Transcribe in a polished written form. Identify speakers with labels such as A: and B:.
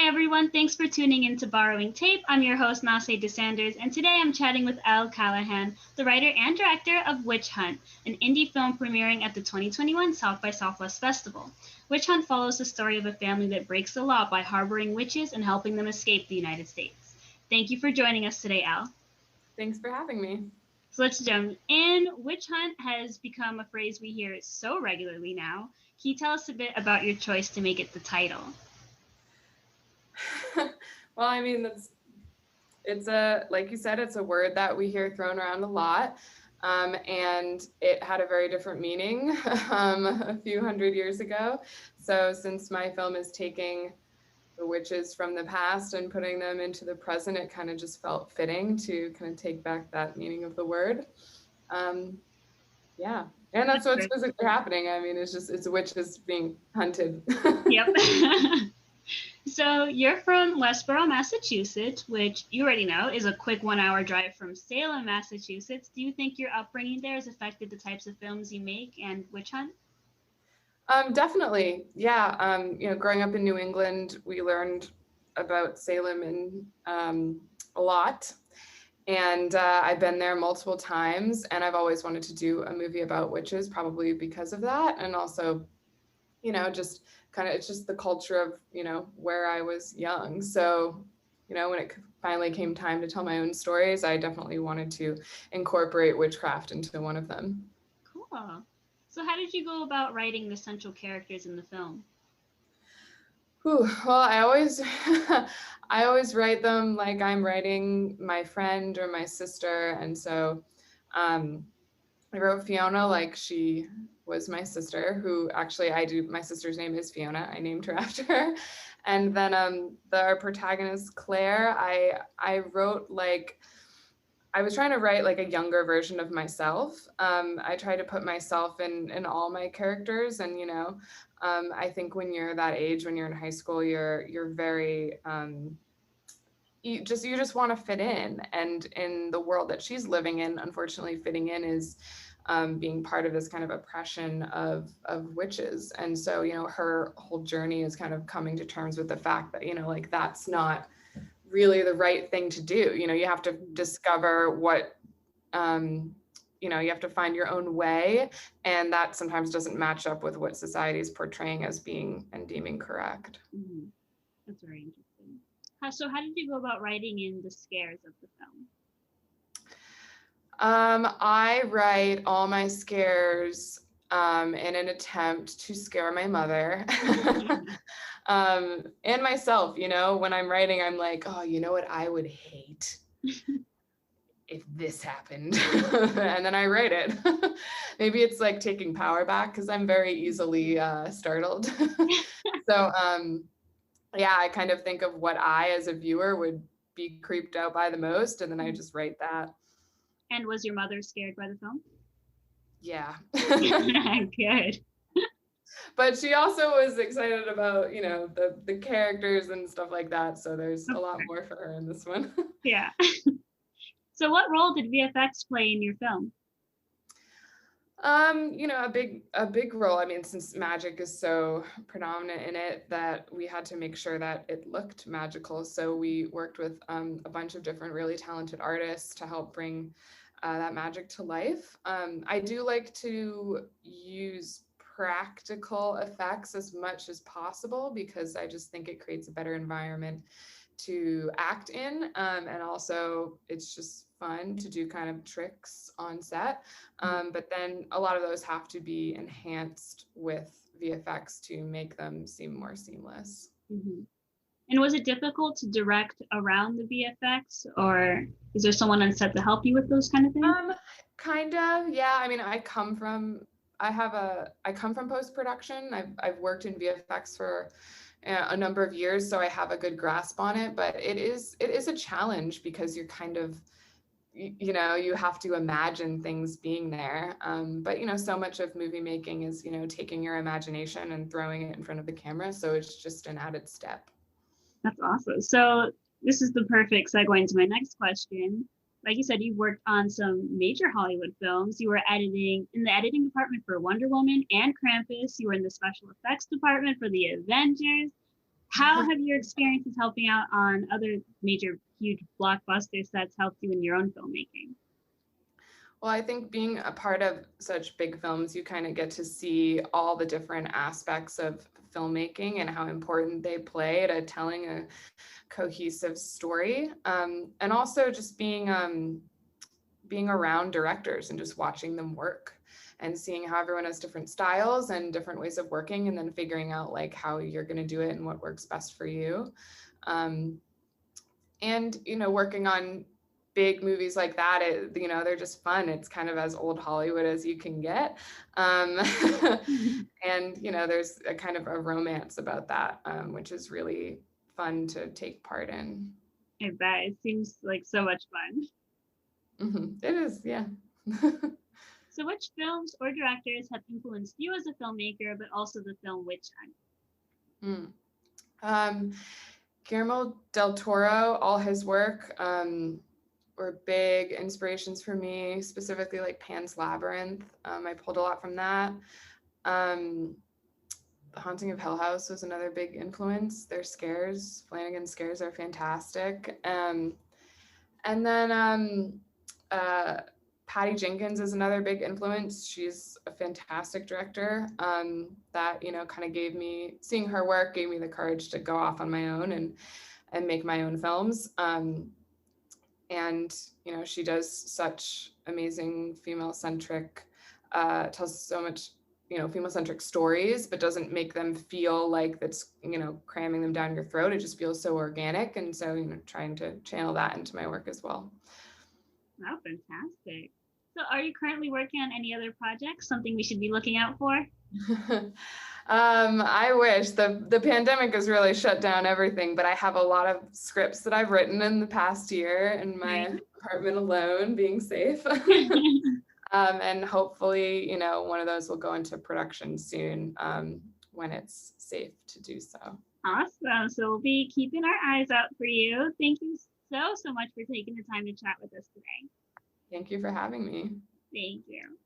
A: Hi everyone, thanks for tuning in to Borrowing Tape. I'm your host Naseh DeSanders, and today I'm chatting with Elle Callahan, the writer and director of Witch Hunt, an indie film premiering at the 2021 South by Southwest Festival. Witch Hunt follows the story of a family that breaks the law by harboring witches and helping them escape the United States. Thank you for joining us today, Elle.
B: Thanks for having me.
A: So let's jump in. Witch Hunt has become a phrase we hear so regularly now. Can you tell us a bit about your choice to make it the title?
B: Well, I mean, like you said, it's a word that we hear thrown around a lot. And it had a very different meaning a few hundred years ago. So since my film is taking the witches from the past and putting them into the present, it kind of just felt fitting to kind of take back that meaning of the word. Yeah. And that's what's physically happening. I mean, it's witches being hunted.
A: Yep. So you're from Westboro, Massachusetts, which you already know is a quick 1-hour drive from Salem, Massachusetts. Do you think your upbringing there has affected the types of films you make and Witch Hunt?
B: Definitely. Yeah. Growing up in New England, we learned about Salem and a lot. And I've been there multiple times, and I've always wanted to do a movie about witches, probably because of that. And also, just kind of, it's just the culture of, where I was young. So, when it finally came time to tell my own stories, I definitely wanted to incorporate witchcraft into one of them.
A: Cool. So how did you go about writing the central characters in the film?
B: Well, I always I always write them like I'm writing my friend or my sister. And so I wrote Fiona like she was my sister, who actually my sister's name is Fiona. I named her after her. And then our protagonist, Claire, I wrote like, I was trying to write like a younger version of myself. I try to put myself in all my characters, and I think when you're that age, when you're in high school, you're very you just want to fit in, and in the world that she's living in, unfortunately, fitting in is being part of this kind of oppression of witches, and so her whole journey is kind of coming to terms with the fact that like that's not really the right thing to do. You have to discover what you have to find your own way, and that sometimes doesn't match up with what society is portraying as being and deeming correct.
A: Mm-hmm. That's very interesting. So how did you go about writing in the scares of the film?
B: I write all my scares in an attempt to scare my mother. And myself. When I'm writing, I'm like, oh, you know what I would hate if this happened. And then I write it. Maybe it's like taking power back, because I'm very easily startled. So yeah, I kind of think of what I as a viewer would be creeped out by the most, and then I just write that.
A: And was your mother scared by the film?
B: Yeah.
A: Good.
B: But she also was excited about, the characters and stuff like that. So there's a lot more for her in this one.
A: Yeah. So what role did VFX play in your film?
B: A big role. I mean, since magic is so predominant in it, that we had to make sure that it looked magical. So we worked with a bunch of different really talented artists to help bring that magic to life. I do like to use practical effects as much as possible, because I just think it creates a better environment to act in, and also it's just fun to do kind of tricks on set, but then a lot of those have to be enhanced with VFX to make them seem more seamless.
A: Mm-hmm. And was it difficult to direct around the VFX, or is there someone on set to help you with those kind of things?
B: Kind of, yeah. I mean, I come from post-production. I've worked in VFX for a number of years, so I have a good grasp on it, but it is a challenge, because you're kind of, you have to imagine things being there. But so much of movie making is, taking your imagination and throwing it in front of the camera. So it's just an added step.
A: That's awesome. So this is the perfect segue into my next question. Like you said, you worked on some major Hollywood films. You were in the editing department for Wonder Woman and Krampus. You were in the special effects department for the Avengers. How have your experiences helping out on other major, huge blockbuster sets helped you in your own filmmaking?
B: Well, I think being a part of such big films, you kind of get to see all the different aspects of filmmaking and how important they play to telling a cohesive story. And also just being around directors and just watching them work and seeing how everyone has different styles and different ways of working, and then figuring out like how you're going to do it and what works best for you. And working on big movies like that, they're just fun. It's kind of as old Hollywood as you can get. And there's a kind of a romance about that, which is really fun to take part in.
A: I bet it seems like so much fun.
B: It is, yeah.
A: So which films or directors have influenced you as a filmmaker, but also the film Witch
B: Hunt? Guillermo del Toro, all his work were big inspirations for me, specifically like Pan's Labyrinth. I pulled a lot from that. The Haunting of Hill House was another big influence. Their scares, Flanagan's scares are fantastic. And then Patty Jenkins is another big influence. She's a fantastic director that, kind of seeing her work gave me the courage to go off on my own and make my own films. And, she does such amazing female-centric, tells so much, female-centric stories, but doesn't make them feel like that's, cramming them down your throat. It just feels so organic. And so, trying to channel that into my work as well.
A: Oh, fantastic. So are you currently working on any other projects, something we should be looking out for?
B: I wish. The pandemic has really shut down everything, but I have a lot of scripts that I've written in the past year in my apartment alone, being safe. And hopefully, one of those will go into production soon when it's safe to do so.
A: Awesome. So we'll be keeping our eyes out for you. Thank you so much for taking the time to chat with us today.
B: Thank you for having me.
A: Thank you.